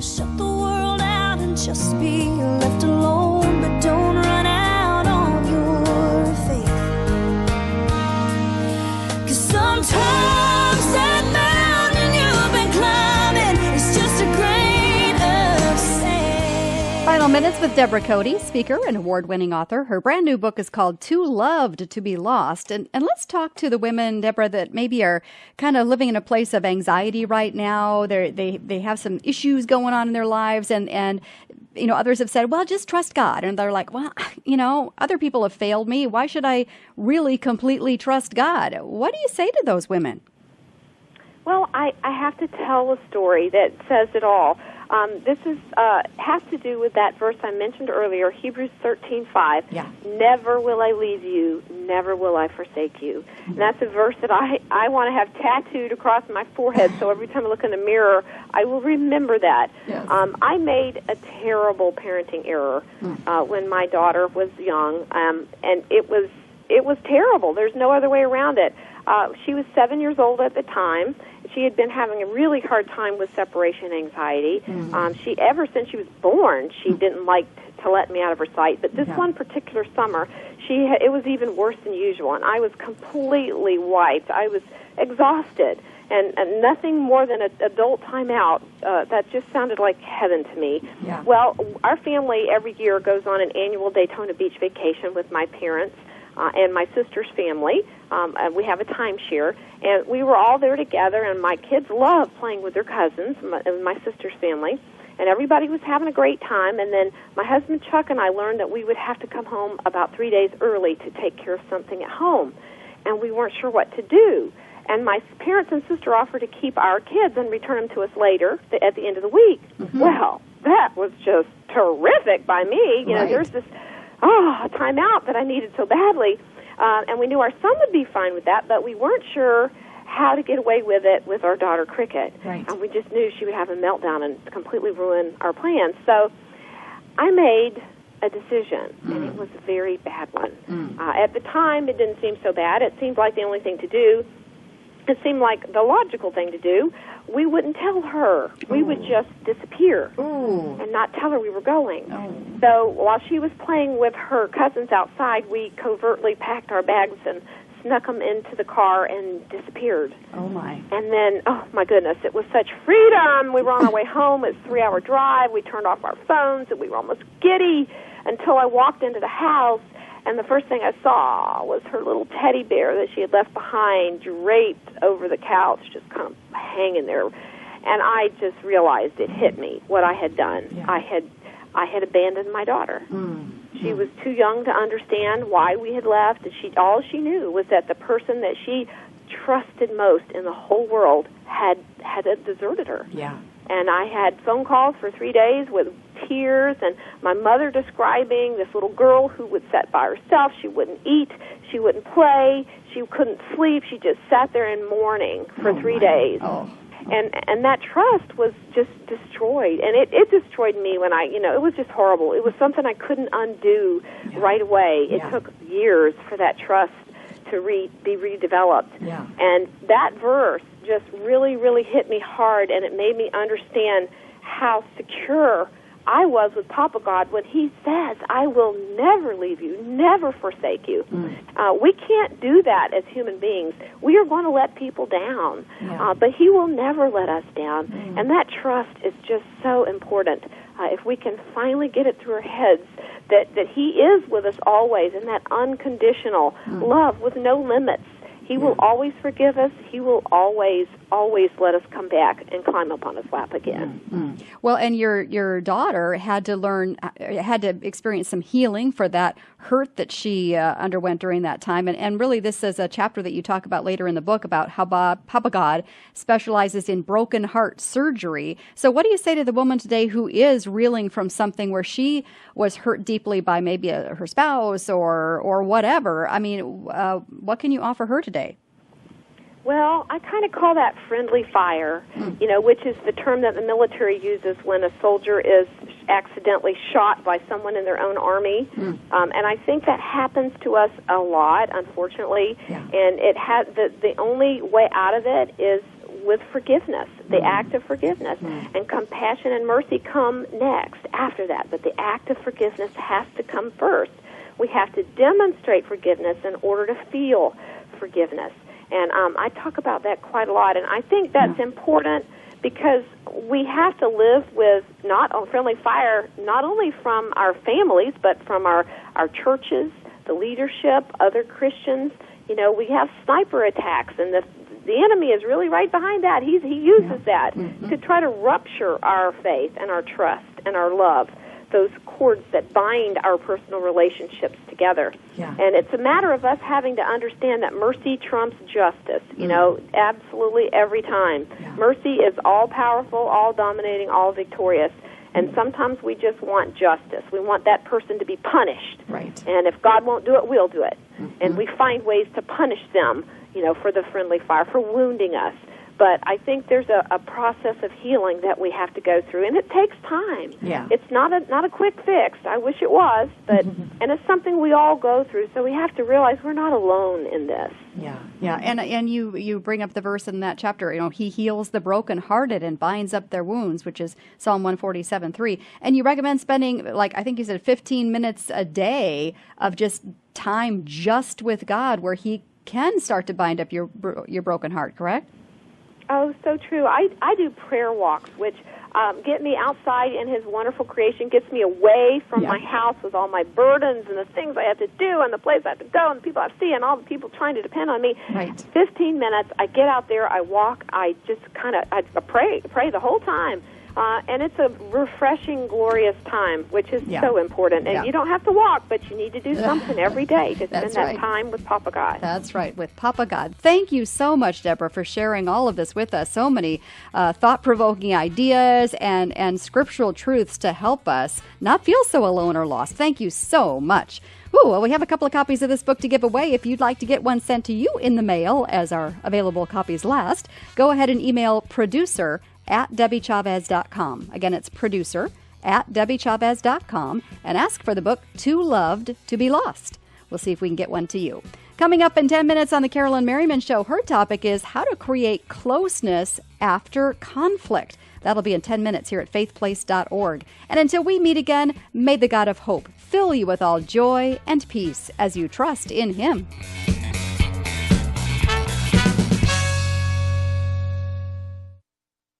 shut the world out and just be left alone, but don't run out on your faith. 'Cause sometimes that mountain you've been climbing is just a grain of sand. Final minutes with Debora, Coty, speaker and award-winning author. Her brand new book is called Too Loved to Be Lost. And let's talk to the women, Debora, that maybe are kind of living in a place of anxiety right now. They have some issues going on in their lives, and you know, others have said, well, just trust God. And they're like, well, you know, other people have failed me. Why should I really completely trust God? What do you say to those women? Well, I have to tell a story that says it all. This has to do with that verse I mentioned earlier, Hebrews 13:5. Yeah. Never will I leave you, never will I forsake you. Mm-hmm. And that's a verse that I want to have tattooed across my forehead, so every time I look in the mirror, I will remember that. Yes. I made a terrible parenting error when my daughter was young, and it was terrible. There's no other way around it. She was 7 years old at the time. She had been having a really hard time with separation anxiety. Mm-hmm. Ever since she was born, she didn't like to let me out of her sight. But this one particular summer, it was even worse than usual, and I was completely wiped. I was exhausted, and nothing more than an adult timeout. That just sounded like heaven to me. Yeah. Well, our family every year goes on an annual Daytona Beach vacation with my parents and my sister's family. And we have a timeshare, and we were all there together, and my kids love playing with their cousins, my sister's family, and everybody was having a great time. And then my husband Chuck and I learned that we would have to come home about 3 days early to take care of something at home, and we weren't sure what to do. And my parents and sister offered to keep our kids and return them to us later at the end of the week. Mm-hmm. Well, that was just terrific by me. You know, there's this a timeout that I needed so badly. And we knew our son would be fine with that, but we weren't sure how to get away with it with our daughter Cricket. Right. And we just knew she would have a meltdown and completely ruin our plans. So I made a decision, and it was a very bad one. At the time, it didn't seem so bad. It seemed like the only thing to do. It seemed like the logical thing to do. We wouldn't tell her. We would just disappear and not tell her we were going. So while she was playing with her cousins outside, we covertly packed our bags and snuck them into the car and disappeared. Oh, my. And then, oh, my goodness, it was such freedom. We were on our way home. It was a 3-hour drive. We turned off our phones, and we were almost giddy until I walked into the house. And the first thing I saw was her little teddy bear that she had left behind, draped over the couch, just kind of hanging there. And I just realized it hit me, what I had done. Yeah. I had abandoned my daughter. She was too young to understand why we had left, and all she knew was that the person that she trusted most in the whole world had deserted her. Yeah. And I had phone calls for 3 days with tears, and my mother describing this little girl who would sit by herself. She wouldn't eat. She wouldn't play. She couldn't sleep. She just sat there in mourning for 3 days. Oh. And that trust was just destroyed. And it destroyed me when it was just horrible. It was something I couldn't undo right away. It took years for that trust to be redeveloped. Yeah. And that verse just really, really hit me hard, and it made me understand how secure I was with Papa God when He says, I will never leave you, never forsake you. We can't do that as human beings. We are going to let people down, but He will never let us down. And that trust is just so important. If we can finally get it through our heads that He is with us always, and that unconditional love with no limits. He will always forgive us. He will always, always let us come back and climb up on His lap again. Well, and your daughter had to experience some healing for that hurt that she underwent during that time. And really, this is a chapter that you talk about later in the book about how Papa God specializes in broken heart surgery. So what do you say to the woman today who is reeling from something where she was hurt deeply by maybe her spouse or whatever? I mean, what can you offer her today? Well, I kind of call that friendly fire, which is the term that the military uses when a soldier is accidentally shot by someone in their own army. And I think that happens to us a lot, unfortunately. Yeah. And the only way out of it is with forgiveness, the act of forgiveness. And compassion and mercy come next, after that. But the act of forgiveness has to come first. We have to demonstrate forgiveness in order to feel forgiveness. And I talk about that quite a lot. And I think that's important because we have to live with friendly fire, not only from our families, but from our churches, the leadership, other Christians. You know, we have sniper attacks, and the enemy is really right behind that. He uses that to try to rupture our faith and our trust and our love, those cords that bind our personal relationships together. Yeah. And it's a matter of us having to understand that mercy trumps justice, you know, absolutely every time. Yeah. Mercy is all-powerful, all-dominating, all-victorious. And sometimes we just want justice. We want that person to be punished. Right. And if God won't do it, we'll do it. And we find ways to punish them, you know, for the friendly fire, for wounding us. But I think there's a process of healing that we have to go through, and it takes time. Yeah. It's not a quick fix. I wish it was, but and it's something we all go through. So we have to realize we're not alone in this. Yeah. Yeah, and you bring up the verse in that chapter, you know, he heals the brokenhearted and binds up their wounds, which is Psalm 147:3. And you recommend spending, like, I think you said 15 minutes a day of just time just with God, where he can start to bind up your broken heart, correct? Oh, so true. I do prayer walks, which get me outside in his wonderful creation, gets me away from my house with all my burdens and the things I have to do and the place I have to go and the people I have to see and all the people trying to depend on me. Right. 15 minutes, I get out there, I walk, I just I pray the whole time. And it's a refreshing, glorious time, which is so important. And you don't have to walk, but you need to do something every day to spend that time with Papa God. That's right, with Papa God. Thank you so much, Deborah, for sharing all of this with us. So many thought-provoking ideas and scriptural truths to help us not feel so alone or lost. Thank you so much. Ooh, well, we have a couple of copies of this book to give away. If you'd like to get one sent to you in the mail, as our available copies last, go ahead and email producer@DebbieChavez.com. Again, it's producer@DebbieChavez.com, and ask for the book Too Loved to Be Lost. We'll see if we can get one to you. Coming up in 10 minutes on the Carolyn Merriman Show, her topic is how to create closeness after conflict. That'll be in 10 minutes here at faithplace.org. And until we meet again, may the God of hope fill you with all joy and peace as you trust in him.